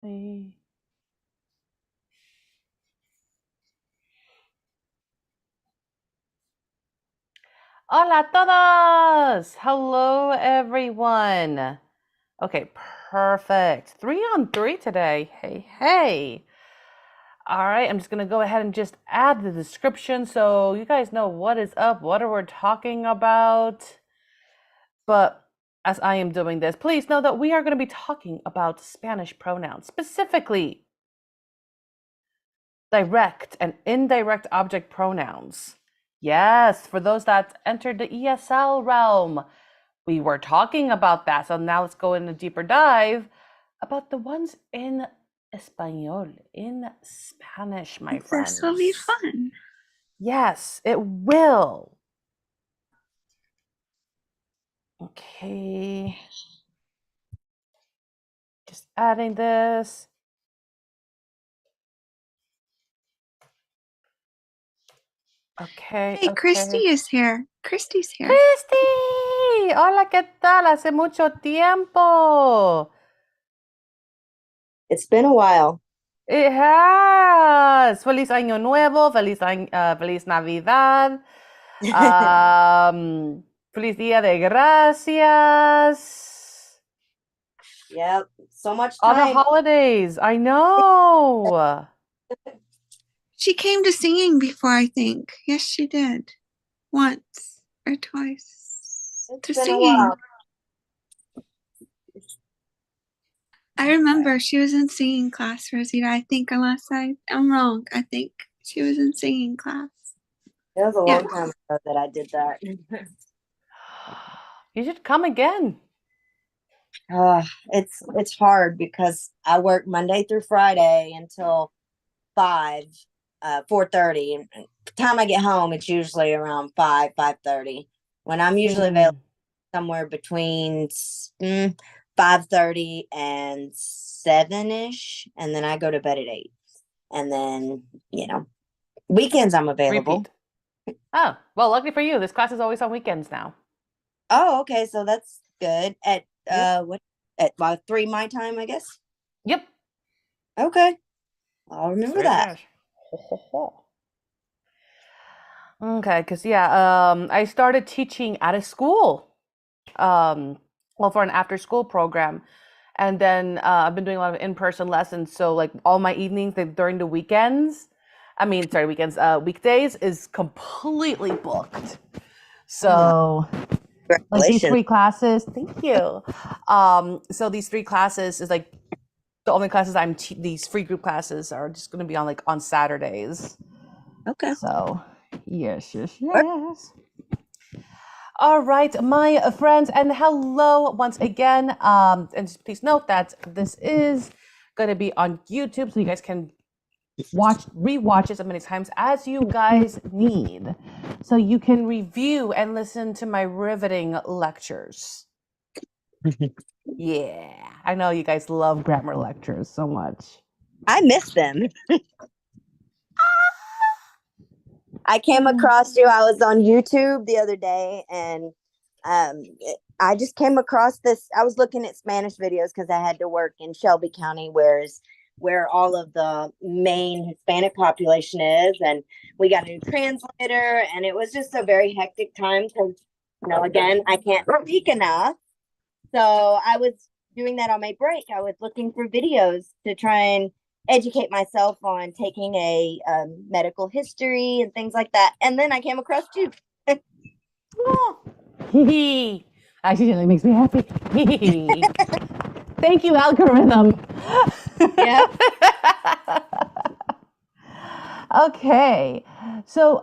Hey. Hola a todos! Hello, everyone. Okay, perfect. 3-on-3 today. Hey, hey. All right, I'm just going to go ahead and just add the description so you guys know what is up, what are we talking about. But as I am doing this, please know that we are going to be talking about Spanish pronouns, specifically direct and indirect object pronouns. Yes, for those that entered the ESL realm, we were talking about that. So now let's go in a deeper dive about the ones in Español, in Spanish, my friends. This will be fun. Yes, it will. Okay. Just adding this. Okay. Hey, Christy is here. Christy's here. Christy, hola, ¿qué tal? Hace mucho tiempo. It's been a while. It has. Feliz Año Nuevo, feliz Navidad, feliz Día de Gracias. Yep, so much All the time. holidays, I know. She came to singing before, I think. Yes, she did. Once or twice. It's To been a singing. while. I remember she was in singing class, Rosita. I think, unless I'm wrong. I think she was in singing class. It was a long time ago that I did that. You should come again. It's hard because I work Monday through Friday until 4:30. And the time I get home, it's usually around 5:30. When I'm usually available somewhere between 5:30 and 7-ish, and then I go to bed at 8. And then, weekends I'm available. Repeat. Oh, well, lucky for you, this class is always on weekends now. Oh, okay, so that's good. At about 3 my time, I guess. Yep. Okay, I'll remember that. Okay, because I started teaching at a school, for an after-school program, and then I've been doing a lot of in-person lessons. So like all my evenings during the weekends, weekdays is completely booked. So like these 3 classes, thank you. So these 3 classes is like the only classes these free group classes are just going to be on Saturdays. Okay. So yes. All right, my friends, and hello once again. And just please note that this is going to be on YouTube, so you guys can rewatch it as many times as you guys need, so you can review and listen to my riveting lectures. Yeah, I know you guys love grammar lectures so much. I miss them. I came across you. I was on YouTube the other day, and I just came across this. I was looking at Spanish videos because I had to work in Shelby County, where all of the main Hispanic population is, and we got a new translator, and it was just a very hectic time because, again, I can't speak enough. So I was doing that on my break. I was looking for videos to try and educate myself on taking a medical history and things like that. And then I came across you. Actually, it makes me happy. Thank you, algorithm. Yeah. Okay. So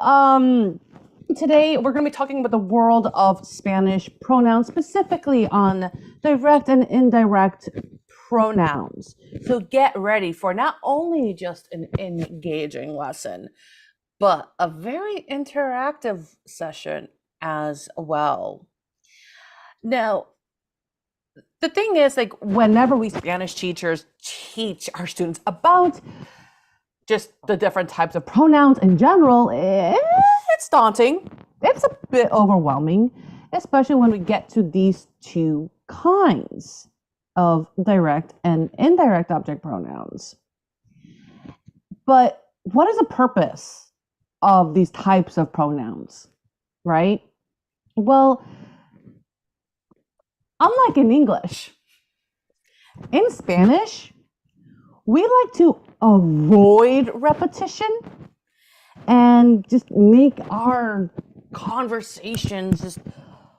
today we're going to be talking about the world of Spanish pronouns, specifically on direct and indirect pronouns. So get ready for not only just an engaging lesson, but a very interactive session as well. Now, the thing is, like, whenever we Spanish teachers teach our students about just the different types of pronouns in general, it's daunting. It's a bit overwhelming, especially when we get to these 2 kinds. of direct and indirect object pronouns. But what is the purpose of these types of pronouns, right? Well, unlike in English, in Spanish, we like to avoid repetition and just make our conversations just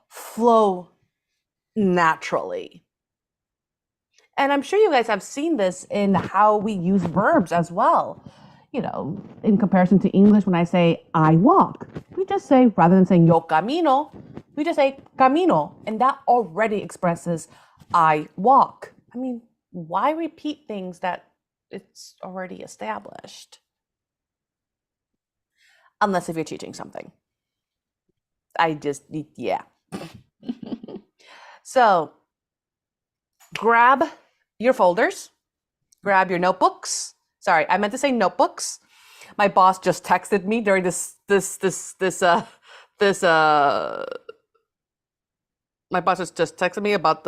flow naturally. And I'm sure you guys have seen this in how we use verbs as well. You know, in comparison to English, when I say I walk, we just say, rather than saying yo camino, we just say camino. And that already expresses I walk. I mean, why repeat things that it's already established? Unless if you're teaching something. Yeah. So grab your folders, grab your notebooks. Sorry, I meant to say notebooks. My boss just texted me during this my boss just texted me about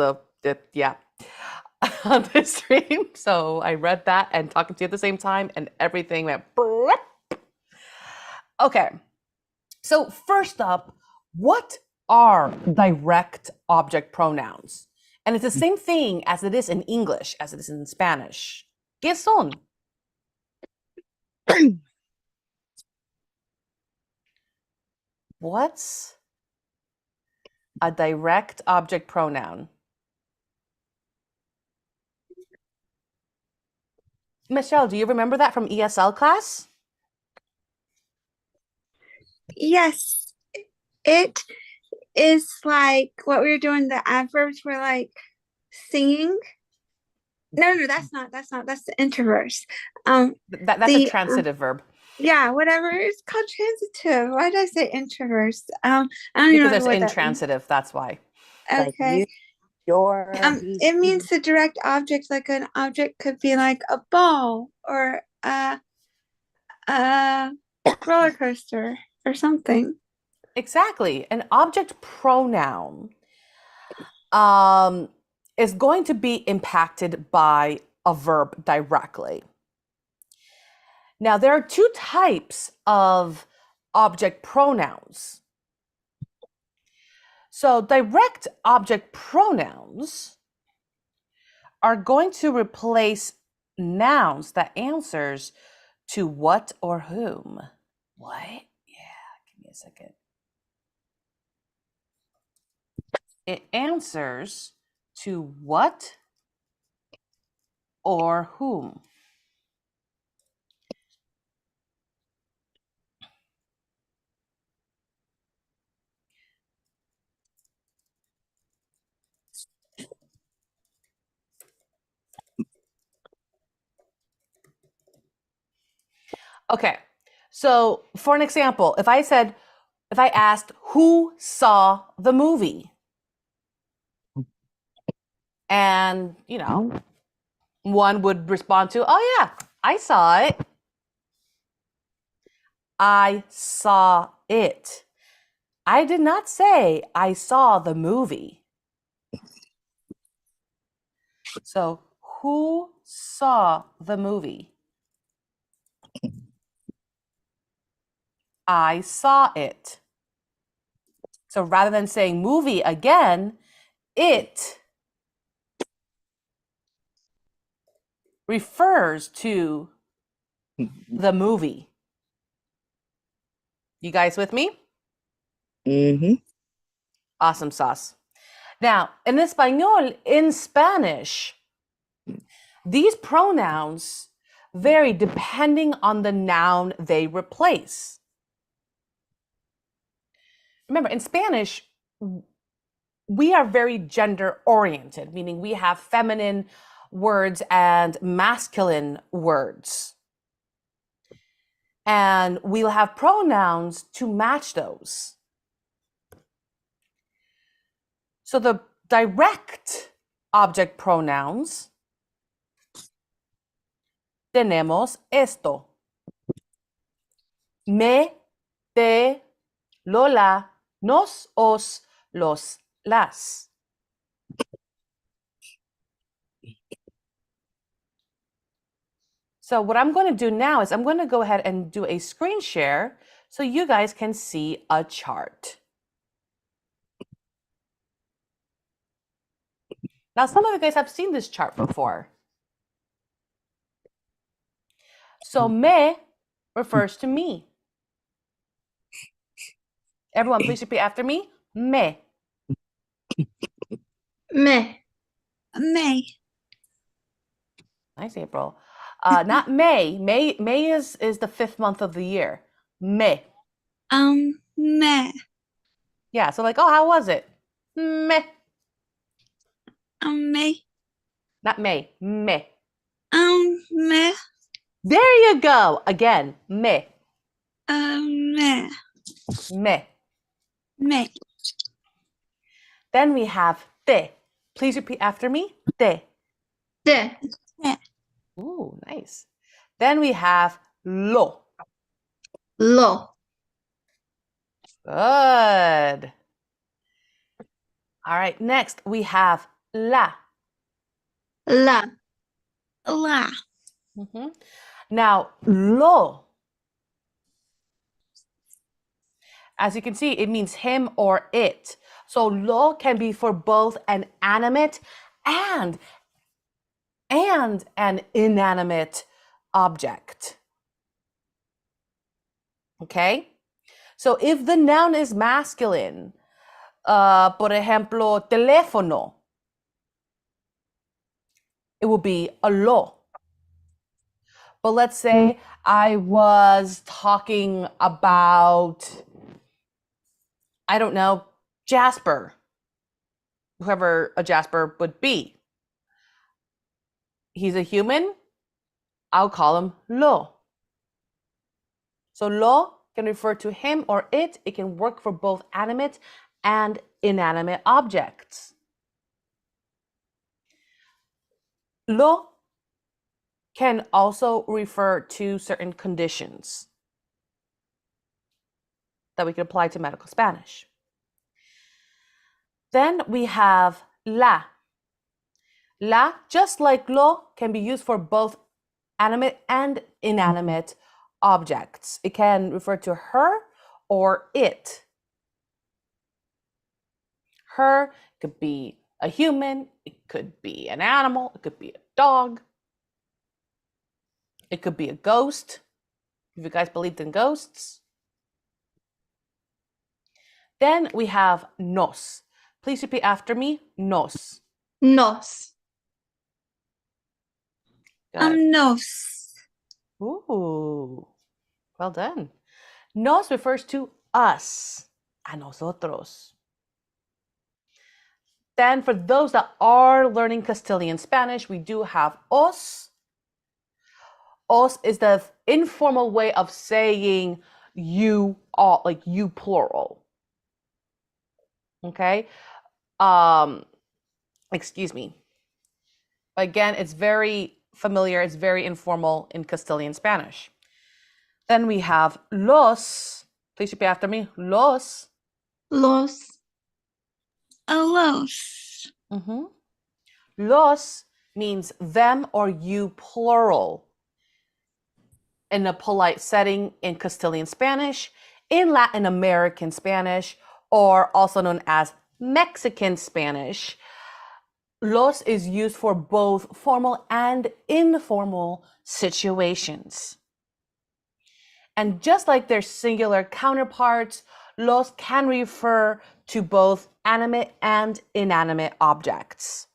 this stream. So I read that and talking to you at the same time, and everything went. Okay. So first up, what are direct object pronouns? And it's the same thing as it is in English, as it is in Spanish. ¿Qué son? What's a direct object pronoun? Michelle, do you remember that from ESL class? Yes, it is like what we were doing. The adverbs were like singing. No, that's not. That's the introverse. That's a transitive verb. Yeah, whatever. It's called transitive. Why did I say introverse? I don't even know Because what there's that means. intransitive, that's why. Okay. Like your. It means the direct object. Like an object could be like a ball or a roller coaster or something. Exactly. An object pronoun is going to be impacted by a verb directly. Now, there are two types of object pronouns. So direct object pronouns are going to replace nouns that answers to what or whom. What? Yeah, give me a second. It answers to what or whom. Okay, so for an example, if I asked who saw the movie, and one would respond to, oh yeah, I saw it. I saw it. I did not say I saw the movie. So who saw the movie? I saw it. So rather than saying movie again, it refers to the movie. You guys with me? Mm-hmm. Awesome sauce. Now, in Español, in Spanish, these pronouns vary depending on the noun they replace. Remember, in Spanish, we are very gender oriented, meaning we have feminine words and masculine words. And we'll have pronouns to match those. So the direct object pronouns, tenemos esto. Me, te, Lola, nos, os, los, las. So what I'm going to do now is I'm going to go ahead and do a screen share so you guys can see a chart. Now, some of you guys have seen this chart before. So me refers to me. Everyone, please repeat after me. Me. Me. May. Nice, April. Not May. May is the 5th month of the year. May. Me. Yeah, so like, oh, how was it? Meh. May. Not May. Meh. Me. There you go. Again. Meh. Me. Meh. Me. Then we have te. Please repeat after me. Te. De. Ooh, nice. Then we have lo. Lo. Good. All right, next we have la. La. La. Now, lo. As you can see, it means him or it. So lo can be for both an animate and an inanimate object. Okay? So if the noun is masculine, por ejemplo, teléfono, it will be a lo. But let's say I was talking about, I don't know, Jasper, whoever a Jasper would be. He's a human, I'll call him lo. So lo can refer to him or it. It can work for both animate and inanimate objects. Lo can also refer to certain conditions that we can apply to medical Spanish. Then we have la. La, just like lo, can be used for both animate and inanimate objects. It can refer to her or it. Her could be a human, it could be an animal, it could be a dog, it could be a ghost, if you guys believed in ghosts. Then we have nos. Please repeat after me, nos. Nos. Good. Nos. Ooh, well done. Nos refers to us, a nosotros. Then for those that are learning Castilian Spanish, we do have os. Os is the informal way of saying you all, like you plural. Okay? Excuse me. Again, it's very familiar, it's very informal in Castilian Spanish. Then we have los. Please repeat after me. Los. Los. Los. Los means them or you plural. In a polite setting in Castilian Spanish, in Latin American Spanish, or also known as Mexican Spanish, los is used for both formal and informal situations. And just like their singular counterparts, los can refer to both animate and inanimate objects.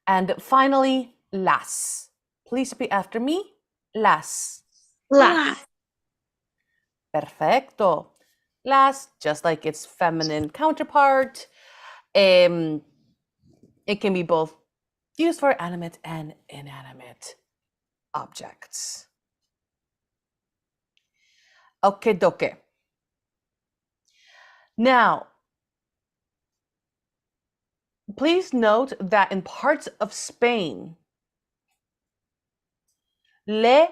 And finally, las. Please repeat after me. Las. Las. Perfecto. Las, just like its feminine counterpart, it can be both used for animate and inanimate objects. Okay, doke. Now, please note that in parts of Spain, le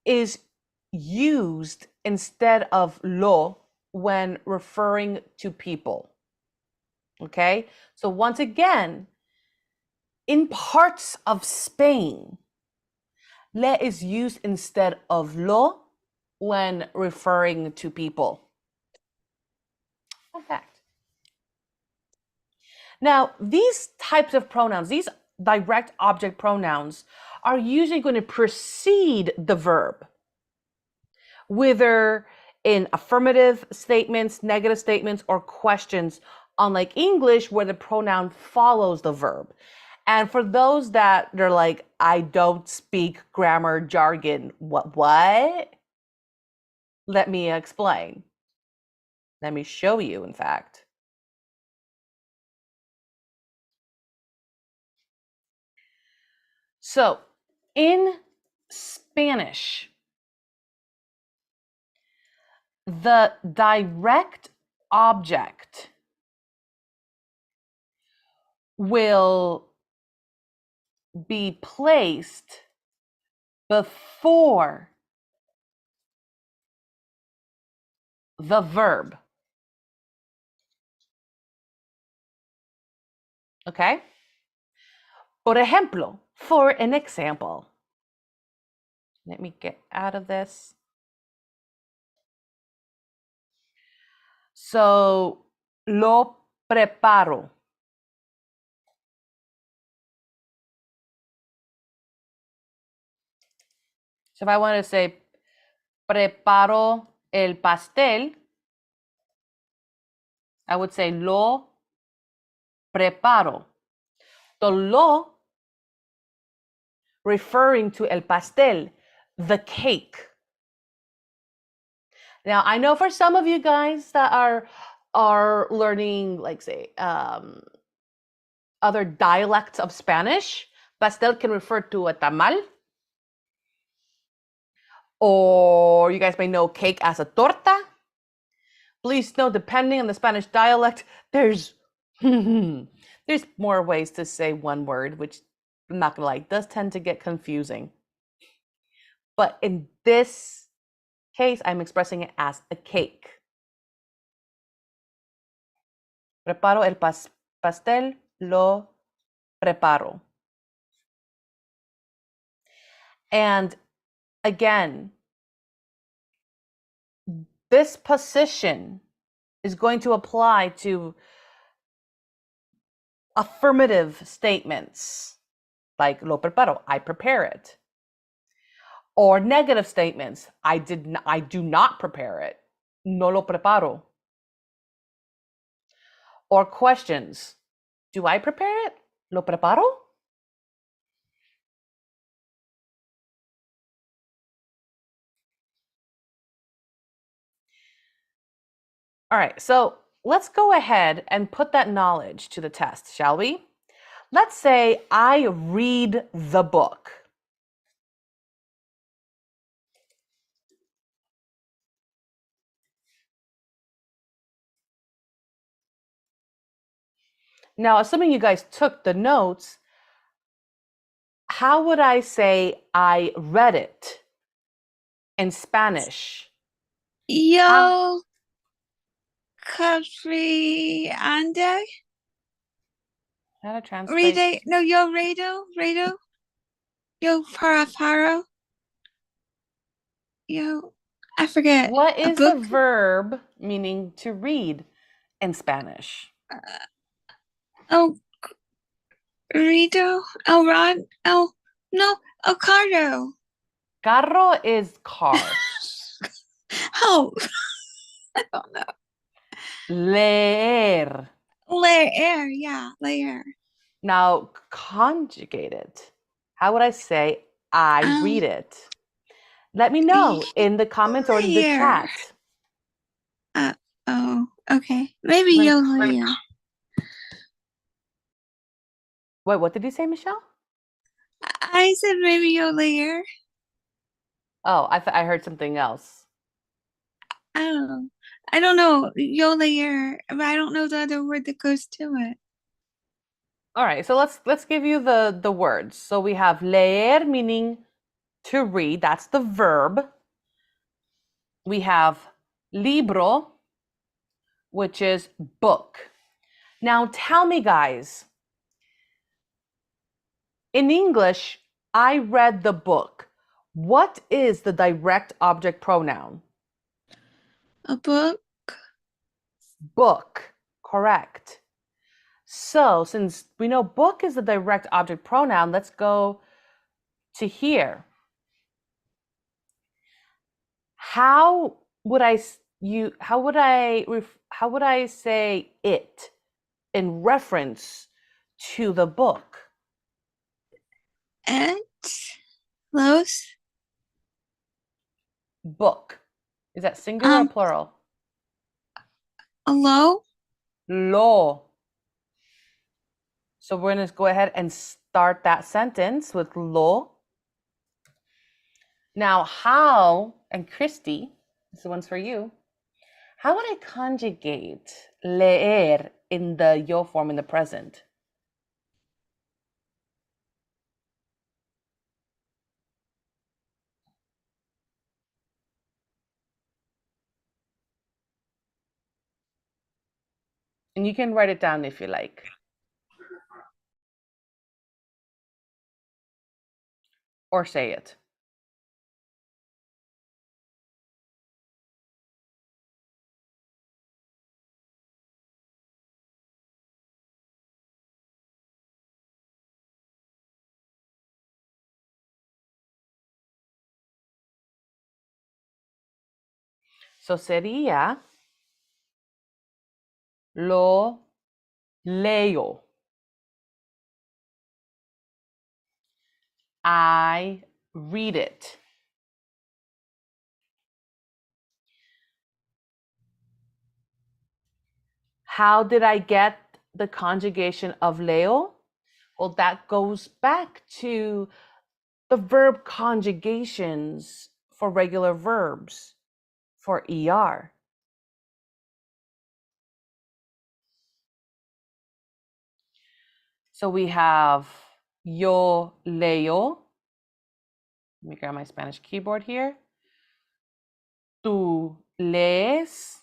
is used instead of lo when referring to people. Okay, so once again, in parts of Spain, Le is used instead of lo when referring to people. Fun fact. Now, these types of pronouns, these direct object pronouns, are usually going to precede the verb, whether in affirmative statements, negative statements, or questions, unlike English, where the pronoun follows the verb. And for those that they're like, I don't speak grammar jargon, what? Let me explain. Let me show you, in fact. So, in Spanish, the direct object will be placed before the verb. Okay? Por ejemplo, for an example. Let me get out of this. So, lo preparo. So if I want to say preparo el pastel, I would say lo preparo. The lo referring to el pastel, the cake. Now, I know for some of you guys that are learning, like say, other dialects of Spanish, pastel can refer to a tamal. Or you guys may know cake as a torta. Please know, depending on the Spanish dialect, there's more ways to say one word, which I'm not gonna lie, does tend to get confusing. But in this case, I'm expressing it as a cake. Preparo el pastel, lo preparo. And again, this position is going to apply to affirmative statements like lo preparo, I prepare it. Or negative statements, I do not prepare it, no lo preparo. Or questions, do I prepare it? Lo preparo? All right, so let's go ahead and put that knowledge to the test, shall we? Let's say I read the book. Now, assuming you guys took the notes, how would I say I read it in Spanish? Yo comprende. How to translate? Read no, yo redo. Yo paro. Yo, I forget. What A is the book? verb meaning to read in Spanish? Oh, redo. El rod. El no. El cardo. Carro is car. Oh, I don't know. Leer. Layer, yeah, layer. Now, conjugated. How would I say I read it? Let me know in the comments or in the Layer. chat. Oh, okay. Maybe yo layer. Wait, what did you say, Michelle? I said maybe yo layer. Oh, I heard something else. I don't know. Yo layer, but I don't know the other word that goes to it. All right, so let's give you the words. So we have leer, meaning to read. That's the verb. We have libro, which is book. Now tell me, guys, in English, I read the book. What is the direct object pronoun? A book. Book. Correct. So since we know book is the direct object pronoun, let's go to here. How would I say it in reference to the book? Et. Los. Book. Is that singular or plural? Lo. Lo. So we're going to go ahead and start that sentence with lo. Now, how, and Christy, this one's for you. How would I conjugate leer in the yo form in the present? And you can write it down if you like. Or say it. So sería lo leo. I read it. How did I get the conjugation of leo? Well, that goes back to the verb conjugations for regular verbs for ER. So we have yo leo. Let me grab my Spanish keyboard here. Tú lees.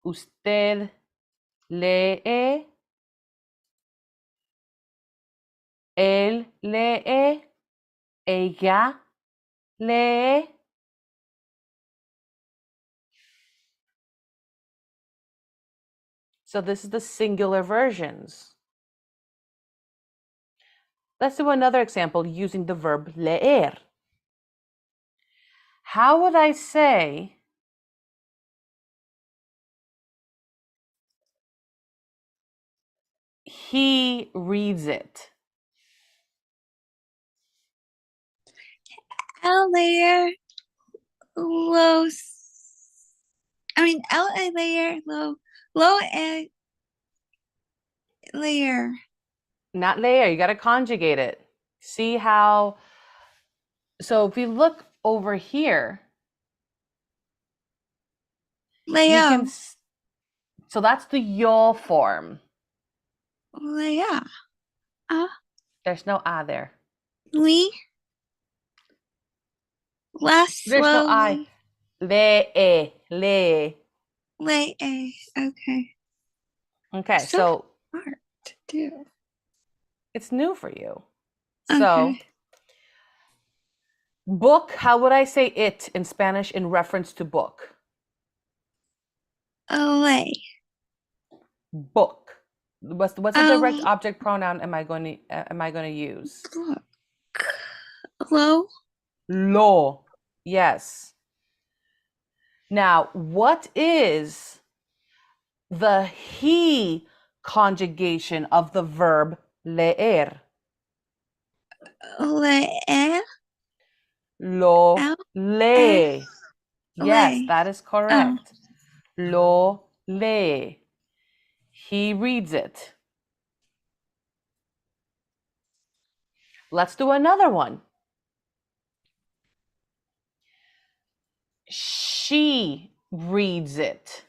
Usted lee. Él lee. Ella lee. So this is the singular versions. Let's do another example using the verb leer. How would I say he reads it? L layer. Los. L-A layer. Lo. Lo-A layer. Not layer, you got to conjugate it. See how, so if you look over here, Leo. So that's the yo form. Lea. There's no a there. Lee. Less There's no slowly. I. Le. Lay-A. Okay. Okay, so hard to do. it's new for you. Okay. So book, how would I say it in Spanish in reference to book? Lay. Book. What's the direct object pronoun am I going to use? Book. Lo. Lo. Yes. Now, what is the he conjugation of the verb leer? Leer. Lo lee. Yes, Lay. that is correct. Lo lee. He reads it. Let's do another one. She reads it.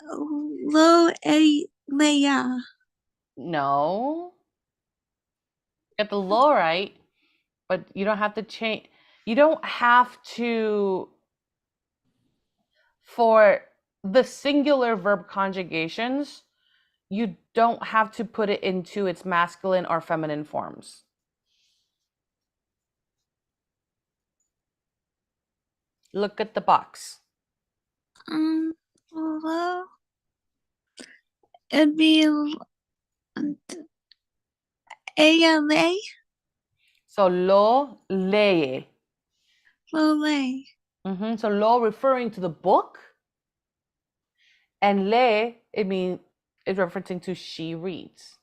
Lo-A Leia. No. Get the lo right, but you don't have to change. You don't have to, for the singular verb conjugations, you don't have to put it into its masculine or feminine forms. Look at the box. Well, it'd be ALA. So lo lee. Lole. So lo referring to the book, and le is referencing to she reads.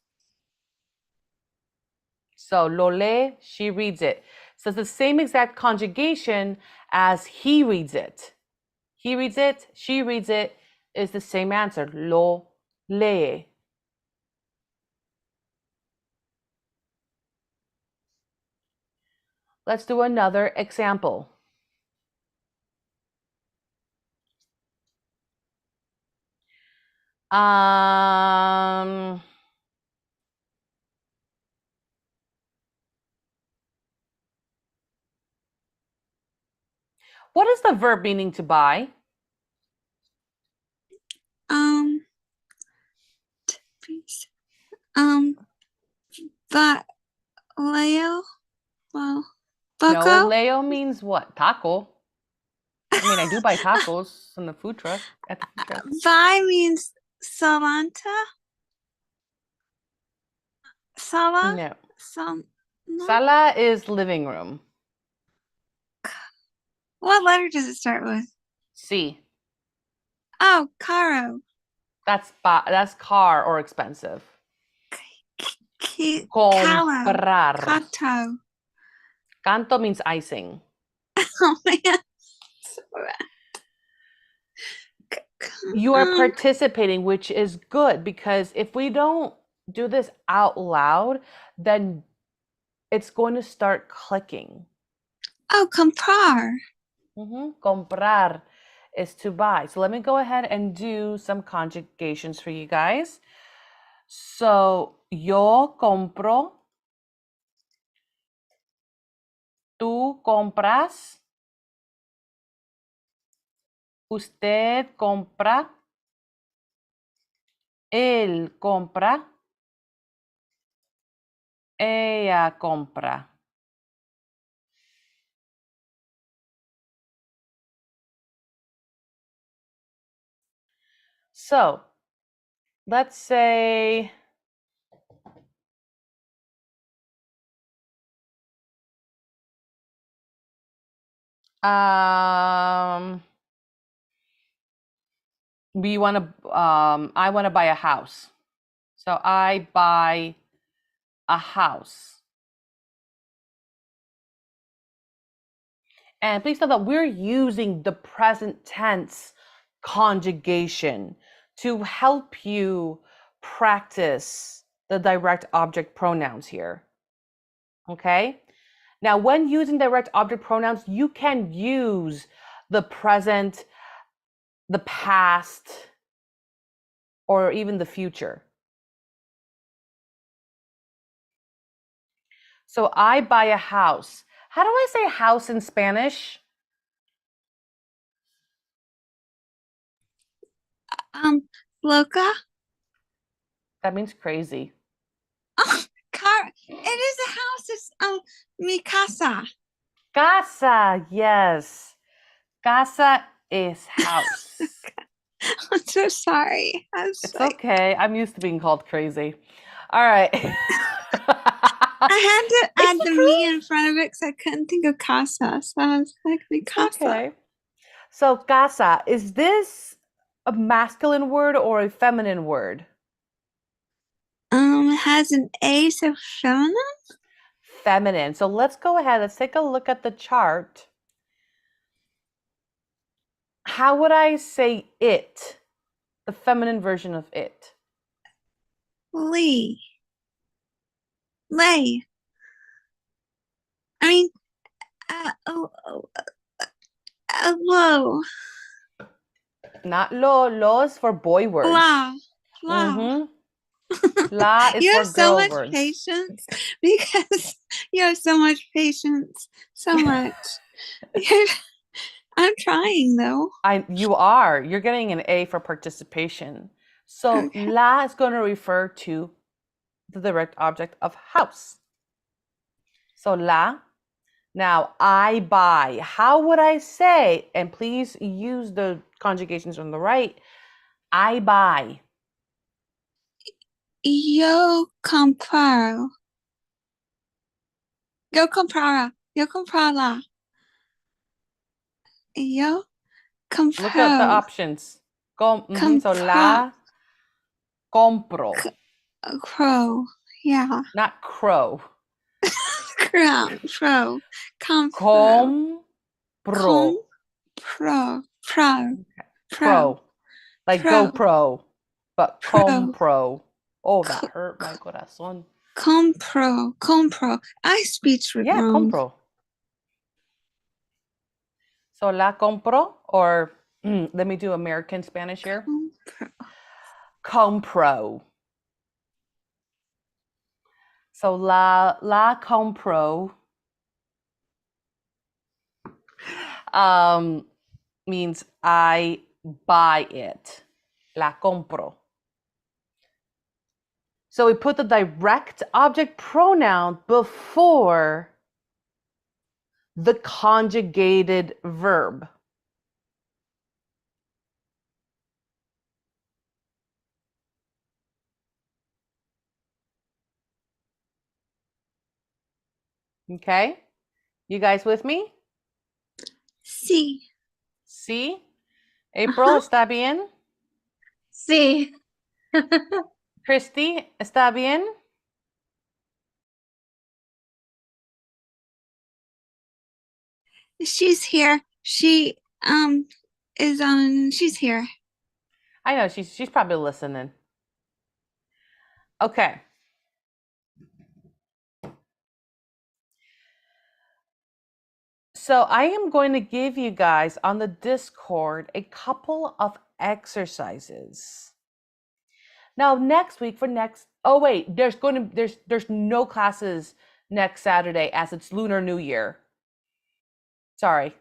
So lo lee, she reads it. So it's the same exact conjugation as he reads it. He reads it, she reads it is the same answer. Lo lee. Let's do another example. What is the verb meaning to buy? But Leo, well, No, Bucko. Leo means what? Taco. I mean, I do buy tacos in the food truck. At the food truck. Vi means Salanta. Sala. No. No. Sala is living room. What letter does it start with? C. Oh, caro. That's car or expensive. Comprar. Comprar. Canto. Canto means icing. Oh man. You are participating, which is good, because if we don't do this out loud, then it's going to start clicking. Oh, comprar. Comprar is to buy. So let me go ahead and do some conjugations for you guys. So, yo compro, tú compras, usted compra, él compra, ella compra. So, let's say I want to buy a house. So I buy a house. And please note that we're using the present tense conjugation to help you practice the direct object pronouns here. Okay? Now, when using direct object pronouns, you can use the present, the past, or even the future. So I buy a house. How do I say house in Spanish? Loca. That means crazy. Oh, it is a house. It's mi casa. Casa, yes. Casa is house. I'm so sorry. It's okay. I'm used to being called crazy. All right. I had to add the me in front of it because I couldn't think of casa. So I was like, mi casa. Okay. So casa, is this a masculine word or a feminine word? It has an A, so feminine? Feminine. So let's go ahead. Let's take a look at the chart. How would I say it? The feminine version of it. Lay. I mean, low. Not lo. Lo is for boy words. La. La is you for have so girl much words. patience because you have so much patience. So much. I'm trying though. You're getting an A for participation. So Okay. la is going to refer to the direct object of house. So la. Now I buy. How would I say? And please use the conjugations on the right. I buy. Yo comparo. Yo comprara. Yo comprala. Yo Look at the compro. options. So Compro. la compro. Crow. Yeah. Not crow. Crow. Pro. Compro. Compro. Compro. Pro. Pro. Pro. Like Pro. GoPro. But Pro. compro. Oh, that hurt my corazón. Compro. Compro. I speech Yeah, wrong. compro. So la compro, or let me do American Spanish here. Compro. Compro. So la compro means I buy it. La compro. So we put the direct object pronoun before the conjugated verb. Okay? You guys with me? Sí. Sí? April, Ajá. ¿está bien? Sí. Christy, ¿está bien? She's here. She is on. She's here. I know, she's probably listening. Okay. So I am going to give you guys on the Discord a couple of exercises. Now next week oh wait, there's no classes next Saturday as it's Lunar New Year. Sorry.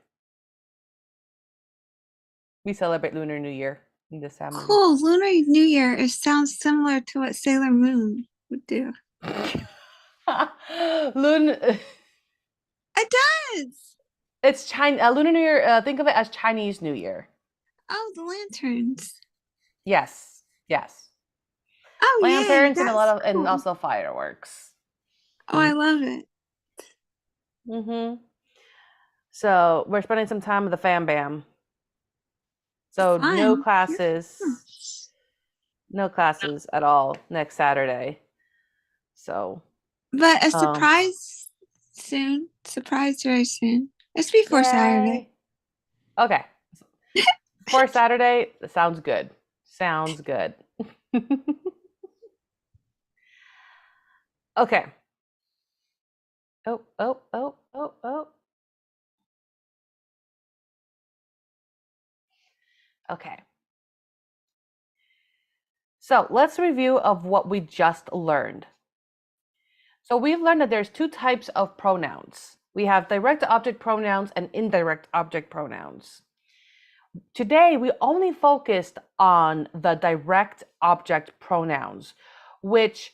We celebrate Lunar New Year in December. Cool. Lunar New Year. It sounds similar to what Sailor Moon would do. It does. It's Lunar New Year. Think of it as Chinese New Year. Oh, the lanterns. Yes. Oh, Lanterns yay, and a lot of cool. and also fireworks. Oh, I love it. So we're spending some time with the fam bam. So Fun. no classes at all next Saturday. So, but a surprise soon. Surprise very soon. It's before Saturday. Okay. For Saturday, sounds good. Sounds good. Okay. Oh. Okay. So let's review of what we just learned. So we've learned that there's two types of pronouns. We have direct object pronouns and indirect object pronouns. Today, we only focused on the direct object pronouns, which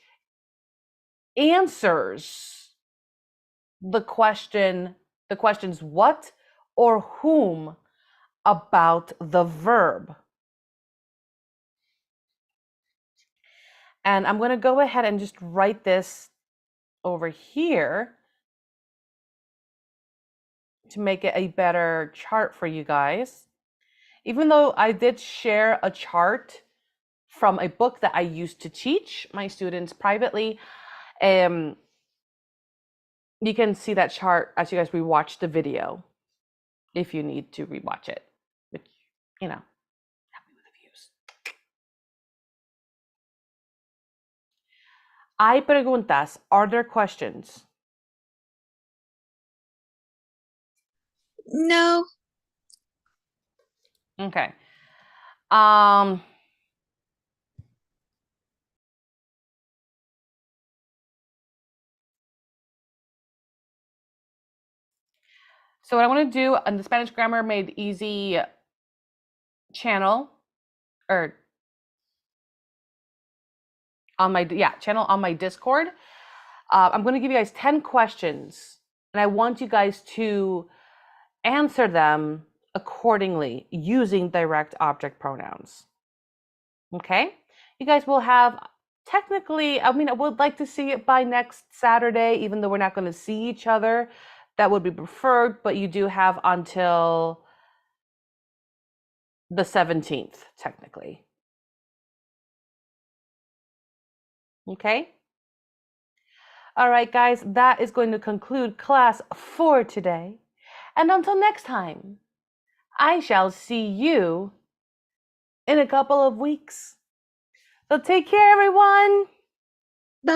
answers the questions what or whom about the verb. And I'm going to go ahead and just write this over here to make it a better chart for you guys. Even though I did share a chart from a book that I used to teach my students privately, you can see that chart as you guys rewatch the video if you need to rewatch it, which, happy with the views. Hay preguntas. Are there questions? No. Okay. So what I want to do on the Spanish Grammar Made Easy channel, or on my channel on my Discord, I'm going to give you guys 10 questions, and I want you guys to answer them accordingly using direct object pronouns. Okay? You guys will have technically, I mean, I would like to see it by next Saturday, even though we're not going to see each other. That would be preferred, but you do have until the 17th, technically. Okay? All right, guys, that is going to conclude class for today. And until next time, I shall see you in a couple of weeks. So take care, everyone.